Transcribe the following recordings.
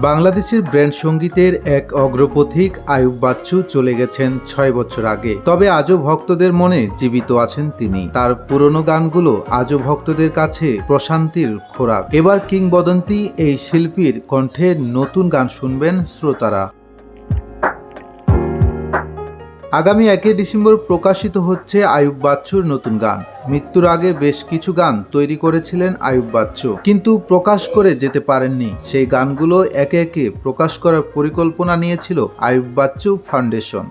বাংলাদেশের ব্র্যান্ড সঙ্গীতের এক অগ্রপথিক আইয়ুব বাচ্চু চলে গেছেন ৬ বছর আগে। তবে আজও ভক্তদের মনে জীবিত আছেন তিনি। তার পুরনো গানগুলো আজও ভক্তদের কাছে প্রশান্তির খোরাক। এবার কিংবদন্তি এই শিল্পীর কণ্ঠে নতুন গান শুনবেন শ্রোতারা। আগামী ১ ডিসেম্বর প্রকাশিত হচ্ছে আইয়ুব বাচ্চুর নতুন গান। মৃত্যুর আগে বেশ কিছু গান তৈরি করেছিলেন আইয়ুব বাচ্চু, কিন্তু প্রকাশ করে যেতে পারেননি। সেই গানগুলো একে একে প্রকাশ করার পরিকল্পনা নিয়েছিল আইয়ুব বাচ্চু ফাউন্ডেশন।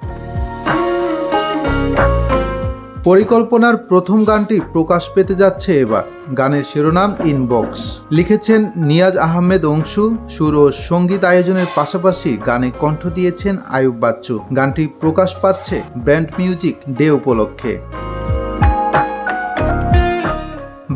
পরিকল্পনার প্রথম গানটি প্রকাশ পেতে যাচ্ছে এবার। গানের শিরোনাম ইনবক্স। লিখেছেন নিয়াজ আহমেদ অংশু। সুর ও সঙ্গীত আয়োজনের পাশাপাশি গানে কণ্ঠ দিয়েছেন আইয়ুব বাচ্চু। গানটি প্রকাশ পাচ্ছে ব্র্যান্ড মিউজিক ডে উপলক্ষে।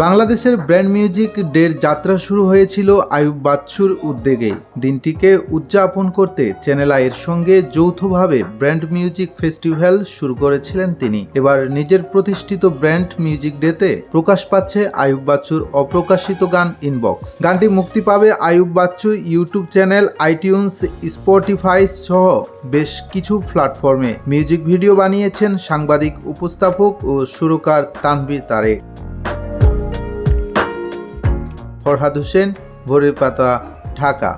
বাংলাদেশের ব্র্যান্ড মিউজিক ডের যাত্রা শুরু হয়েছিল আইয়ুব বাচ্চুর উদ্যোগে। দিনটিকে উদযাপন করতে চ্যানেল আইয়ের সঙ্গে যৌথভাবে ব্র্যান্ড মিউজিক ফেস্টিভ্যাল শুরু করেছিলেন তিনি। এবার নিজের প্রতিষ্ঠিত ব্র্যান্ড মিউজিক ডেতে প্রকাশ পাচ্ছে আইয়ুব বাচ্চুর অপ্রকাশিত গান ইনবক্স। গানটি মুক্তি পাবে আইয়ুব বাচ্চুর ইউটিউব চ্যানেল, আইটিউনস, স্পটিফাই সহ বেশ কিছু প্ল্যাটফর্মে। মিউজিক ভিডিও বানিয়েছেন সাংবাদিক, উপস্থাপক ও সুরকার তানভীর তারেক। ফরহাদ হোসেন, ভোরের পাতা, ঢাকা।